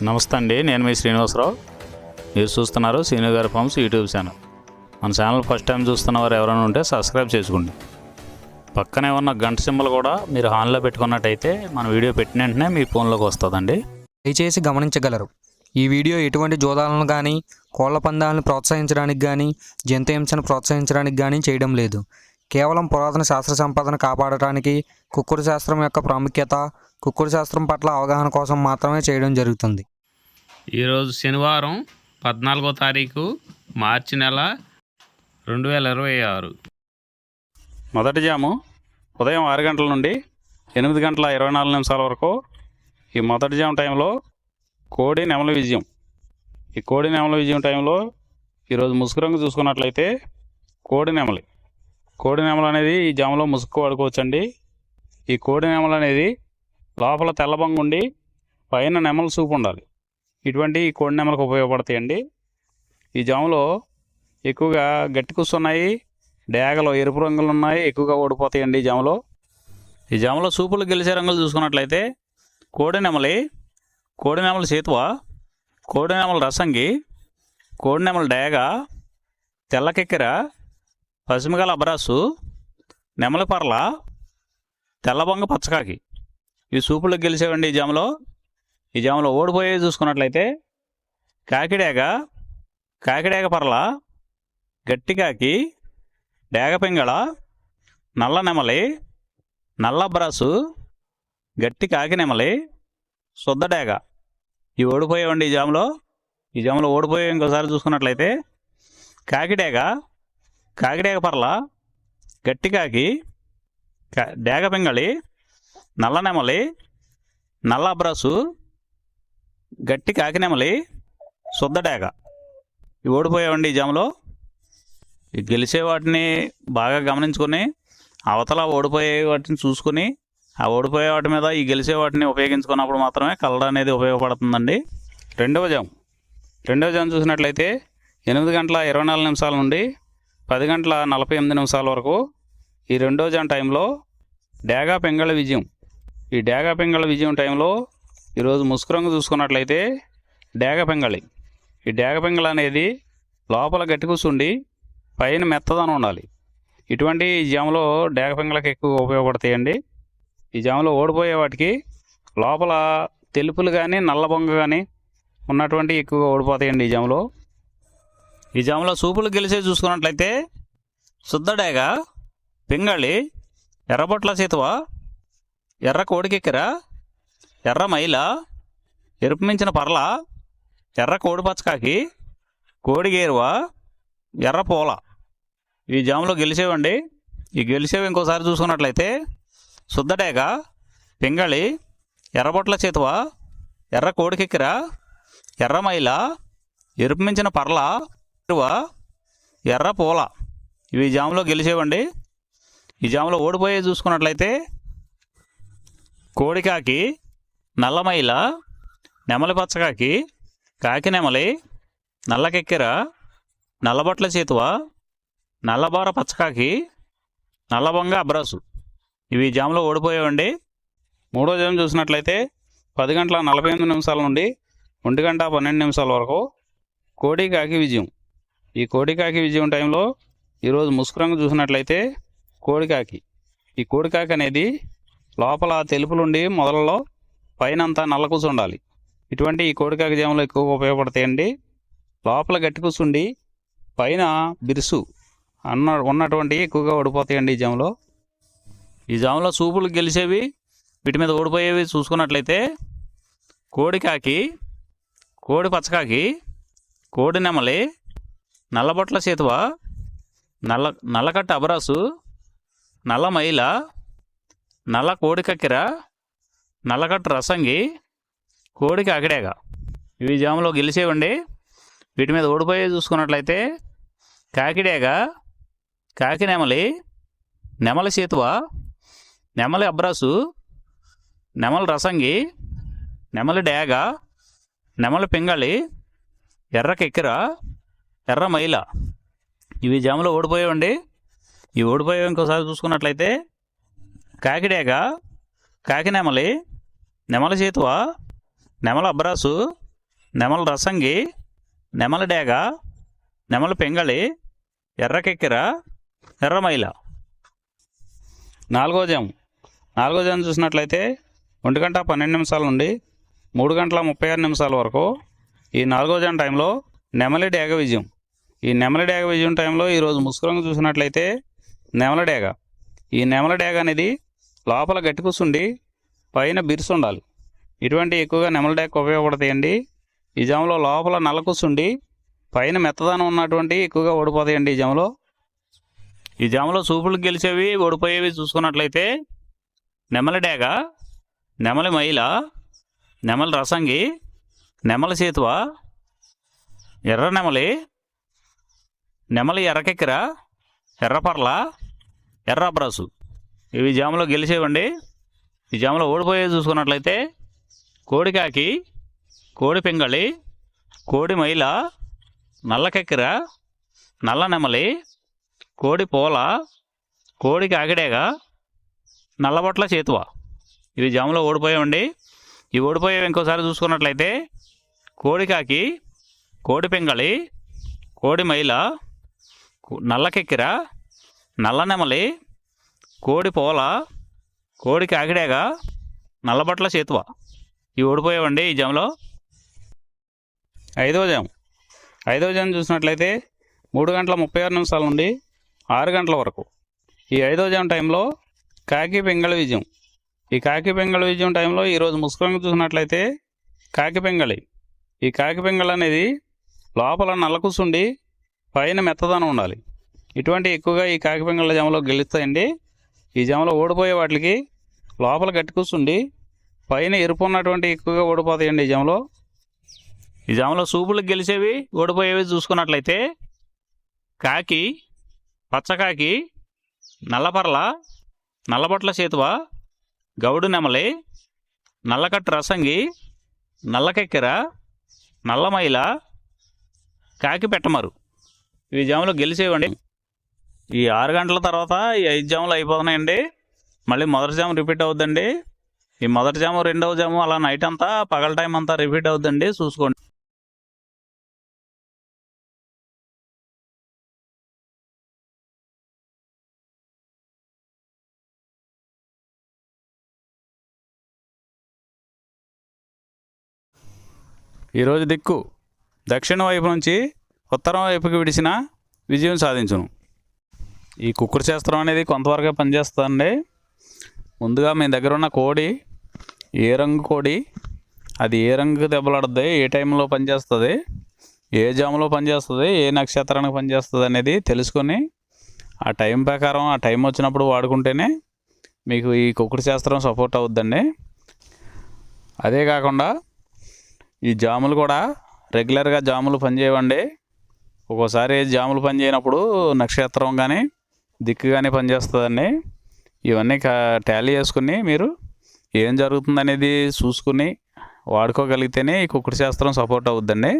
నమస్తే అండి, నేను మీ శ్రీనివాసరావు. మీరు చూస్తున్నారు శ్రీను గారి ఫార్మ్స్ యూట్యూబ్ ఛానల్. మన ఛానల్ ఫస్ట్ టైం చూస్తున్న వారు ఎవరైనా ఉంటే సబ్స్క్రైబ్ చేసుకోండి. పక్కనే ఉన్న గంట సింబల్ కూడా మీరు ఆన్లో పెట్టుకున్నట్టయితే మన వీడియో పెట్టిన వెంటనే మీ ఫోన్లోకి వస్తుందండి. దయచేసి గమనించగలరు, ఈ వీడియో ఎటువంటి జోదాలను కానీ కోళ్ల పందాలను ప్రోత్సహించడానికి కానీ జంతు హింసను ప్రోత్సహించడానికి కానీ చేయడం లేదు. కేవలం పురాతన శాస్త్ర సంపదను కాపాడటానికి, కుక్కుడు శాస్త్రం యొక్క ప్రాముఖ్యత, కుక్కుడు శాస్త్రం పట్ల అవగాహన కోసం మాత్రమే చేయడం జరుగుతుంది. ఈరోజు శనివారం 14వ తారీఖు మార్చి నెల 2026. మొదటి జాము ఉదయం 6 గంటల నుండి 8 గంటల 24 నిమిషాల వరకు. ఈ మొదటి జాము టైంలో కోడి నెమలి విజయం. ఈ కోడి నెమలి విజయం టైంలో ఈరోజు ముసుగు రంగు చూసుకున్నట్లయితే కోడి నెమలి అనేది ఈ జాములో ముసుగు వాడుకోవచ్చండి. ఈ కోడి నెమలి అనేది లోపల తెల్లబంగు ఉండి పైన నెమలి సూపు ఉండాలి. ఇటువంటి ఈ కోడి నెమలకు ఉపయోగపడతాయండి. ఈ జాములో ఎక్కువగా గట్టి కూస్తున్నాయి, డేగలు ఎరుపు రంగులు ఉన్నాయి, ఎక్కువగా ఓడిపోతాయండి ఈ జాములో సూపులు గెలిచే రంగులు చూసుకున్నట్లయితే కోడి నెమలి సేతువ, కోడి నెమలి రసంగి, కోడి నెమలి డేగ, తెల్లకెక్కెర, పసిమిగల అబ్రాసు, నెమలి పర్ల, తెల్లబొంగ పచ్చకాకి. ఈ సూపులకు గెలిచేవండి ఈ జాములో ఓడిపోయేవి చూసుకున్నట్లయితే కాకిడేగ పర్ల, గట్టికాకి, డేగ పింగళ, నల్ల నెమలి, నల్ల అబ్రాసు, గట్టి కాకి నెమలి, శుద్ధ డేగ. ఇవి ఓడిపోయేవండి ఈ జాములో ఓడిపోయే ఇంకోసారి చూసుకున్నట్లయితే కాకిడేగ పర్ల, గట్టి కాకి, డేగ పింగళి, నల్ల నెమలి, నల్ల అబ్రాసు, గట్టి కాకి నెమలి, శుద్ధ డేగ. ఇవి ఓడిపోయావండి ఈ జాములో. ఈ గెలిచే వాటిని బాగా గమనించుకొని అవతల ఓడిపోయే వాటిని చూసుకుని ఆ ఓడిపోయే వాటి మీద ఈ గెలిచే వాటిని ఉపయోగించుకున్నప్పుడు మాత్రమే కలర్ అనేది ఉపయోగపడుతుందండి. రెండవ జాము చూసినట్లయితే 8 గంటల 24 నిమిషాల నుండి 10 గంటల 48 నిమిషాల వరకు. ఈ రెండో జాము టైంలో డేగ పింగళ విజయం. ఈ డేగ పింగళ విజయం టైంలో ఈరోజు ముసుగు రంగు చూసుకున్నట్లయితే డేగ పింగళి. ఈ డేగ పింగళ అనేది లోపల గట్టి కూర్చుండి పైన మెత్తదనం ఉండాలి. ఇటువంటి ఈ జాములో డేగ పింగళకి ఎక్కువ ఉపయోగపడతాయండి. ఈ జాములో ఓడిపోయే వాటికి లోపల తెలుపులు కానీ నల్ల బొంగ కానీ ఉన్నటువంటి ఎక్కువగా ఓడిపోతాయండి ఈ జాములో సూపులు గెలిచే చూసుకున్నట్లయితే శుద్ధ డేగ, పింగళి, ఎర్రబొట్ల చేతువ, ఎర్ర కోడికెక్కెర, ఎర్ర మైల, ఎరుపు మించిన పర్ల, ఎర్ర కోడి పచ్చకాకి, కోడి గేరువ, ఎర్ర పూల. ఈ జాములో గెలిచేవండి. ఈ గెలిచేవి ఇంకోసారి చూసుకున్నట్లయితే శుద్ధ డేగ, పింగళి, ఎర్రబొట్ల చేతువ, ఎర్ర కోడికెక్కెర, ఎర్ర మైల, ఎరుపు మించిన పర్ల, ఎర్ర పూల. ఇవి జాములో గెలిచేవండి. ఈ జాములో ఓడిపోయే చూసుకున్నట్లయితే కోడికాకి, నల్లమైల, నెమలి పచ్చకాకి, కాకి నెమలి, నల్లకెక్కెర, నల్లబొట్ల చేతువ, నల్లబార పచ్చకాకి, నల్లబొంగ అబ్రాసు. ఇవి జాములో ఓడిపోయేవండి. మూడో జాము చూసినట్లయితే 10 గంటల 48 నిమిషాల నుండి 1 గంట 12 నిమిషాల వరకు కోడికాకి విజయం. ఈ కోడికాకి విజయం టైంలో ఈరోజు ముసుగు రంగు చూసినట్లయితే కోడికాకి. ఈ కోడికాకి అనేది లోపల తెలుపులుండి మొదలలో పైన అంతా నల్ల కూర్చుండాలి. ఇటువంటి ఈ కోడికాకి జాములు ఎక్కువగా ఉపయోగపడతాయండి. లోపల గట్టి కూర్చుండి పైన బిరుసు ఉన్నటువంటి ఎక్కువగా ఓడిపోతాయండి ఈ జాములో సూపులు గెలిచేవి, వీటి మీద ఓడిపోయేవి చూసుకున్నట్లయితే కోడికాకి, కోడి పచ్చకాకి, కోడి నెమలి, నల్లబొట్ల చేతువ, నల్లకట్ట అబరాసు, నల్ల మైల, నల్ల కోడి కక్కెర, నల్లకట్టు రసంగి, కోడి కాకిడేగ. ఇవి జాములో గెలిచేవండి. వీటి మీద ఓడిపోయే చూసుకున్నట్లయితే కాకిడేగ, కాకి నెమలి, నెమలి చేతువ, నెమలి అబ్రాసు, నెమలి రసంగి, నెమలి డేగ, నెమలి పింగళి, ఎర్ర కెక్కెర, ఎర్ర మైల. ఇవి జాములో ఓడిపోయేవండి. ఈ ఓడిపోయేవి ఇంకోసారి చూసుకున్నట్లయితే కాకిడేగ, కాకి నెమలి, నెమలి చేతువ, నెమల అబ్రాసు, నెమల రసంగి, నెమల డేగ, నెమల పెంగళి, ఎర్ర కెక్కెర, ఎర్ర మైల. 4వ జాము. 4వ జాము చూసినట్లయితే 1:12 నుండి 3:36 వరకు ఈ 4వ జాము టైంలో నెమలి డేగ విజయం. ఈ నెమలి డేగ విజయం టైంలో ఈరోజు ముసుగురంగు చూసినట్లయితే నెమల డేగ. ఈ నెమల డేగ అనేది లోపల గట్టి కూర్చుండి పైన బిరుసు ఉండాలి. ఇటువంటి ఎక్కువగా నెమల డేగ ఉపయోగపడతాయండి. ఈ జాములో లోపల నల్ల కూర్చుండి పైన మెత్తదనం ఉన్నటువంటి ఎక్కువగా ఓడిపోతాయండి ఈ జాములో. ఈ జాములో సూపులు గెలిచేవి ఓడిపోయేవి చూసుకున్నట్లయితే నెమలి డేగ, నెమలి మైల, నెమలి రసంగి, నెమలి సేతువ, ఎర్ర నెమలి, నెమలి ఎర్రకెక్కెర, ఎర్రపర్ల, ఎర్ర అబ్రాసు. ఇవి జాములో గెలిచేవండి. ఈ జాములో ఓడిపోయేవి చూసుకున్నట్లయితే కోడికాకి, కోడి పెంగళి, కోడి మైల, నల్లకెక్కెర, నల్ల నెమలి, కోడి పోల, కోడి కాకిడేగ, నల్లబొట్ల చేతువ. ఇవి జాములో ఓడిపోయావండి. ఇవి ఓడిపోయేవి ఇంకోసారి చూసుకున్నట్లయితే కోడికాకి, కోడి పెంగళి, కోడి మైల, నల్లకెక్కెర, నల్ల నెమలి, కోడి పోల, కోడి కాకిడేగ, నల్లబొట్ల చేతువ. ఇవి ఓడిపోయావండి ఈ జాములో. 5వ జాము. 5వ జాము చూసినట్లయితే 3:36 నుండి 6 గంటల వరకు. ఈ 5వ జాము టైంలో కాకి పెంగళి విజయం. ఈ కాకి పెంగళి విజయం టైంలో ఈరోజు ముసుగురంగు చూసినట్లయితే కాకి పెంగళి. ఈ కాకి పెంగళి అనేది లోపల నల్ల కూసుండి పైన మెత్తదనం ఉండాలి. ఇటువంటి ఎక్కువగా ఈ కాకి పెంగళ జాములో గెలుస్తాయండి. ఈ జాములో ఓడిపోయే వాటికి లోపల గట్టి కూర్చుండి పైన ఎరుపు ఉన్నటువంటి ఎక్కువగా ఓడిపోతాయండి ఈ జాములో. ఈ జాములో సూపులకు గెలిచేవి ఓడిపోయేవి చూసుకున్నట్లయితే కాకి, పచ్చకాకి, నల్లపర్ల, నల్లబొట్ల చేతువ, గౌడు నెమలి, నల్లకట్టు రసంగి, నల్లకెక్కెర, నల్లమైల, కాకి పెట్టమరు. ఈ జాములో గెలిచేవండి. ఈ 6 గంటల తర్వాత ఈ 5 జాములు అయిపోతున్నాయండి. మళ్ళీ మొదటి జాము రిపీట్ అవుద్దండి. ఈ మొదటి జాము, రెండవ జాము అలా నైట్ అంతా పగల టైం అంతా రిపీట్ అవుద్దండి, చూసుకోండి. ఈరోజు దిక్కు దక్షిణ వైపు నుంచి ఉత్తరం వైపుకి విడిచిన విజయం సాధించును. ఈ కుక్కుడు శాస్త్రం అనేది కొంతవరకే పనిచేస్తుందండి. ముందుగా మీ దగ్గర ఉన్న కోడి ఏ రంగు కోడి, అది ఏ రంగుకి దెబ్బలాడుతుంది, ఏ టైంలో పనిచేస్తుంది, ఏ జాములో పనిచేస్తుంది, ఏ నక్షత్రానికి పనిచేస్తుంది అనేది తెలుసుకొని ఆ టైం ప్రకారం ఆ టైం వచ్చినప్పుడు వాడుకుంటేనే మీకు ఈ కుక్కుడు శాస్త్రం సపోర్ట్ అవుద్దండి. అదే కాకుండా ఈ జాములు కూడా రెగ్యులర్గా జాములు పనిచేయవండి. ఒక్కోసారి జాములు పనిచేయనప్పుడు నక్షత్రం కానీ దిక్కు కానీ పనిచేస్తుందండి. ఇవన్నీ టాలీ చేసుకుని మీరు ఏం జరుగుతుందనేది చూసుకుని వాడుకోగలిగితేనే ఈ కుక్కుడు శాస్త్రం సపోర్ట్ అవుద్దండి.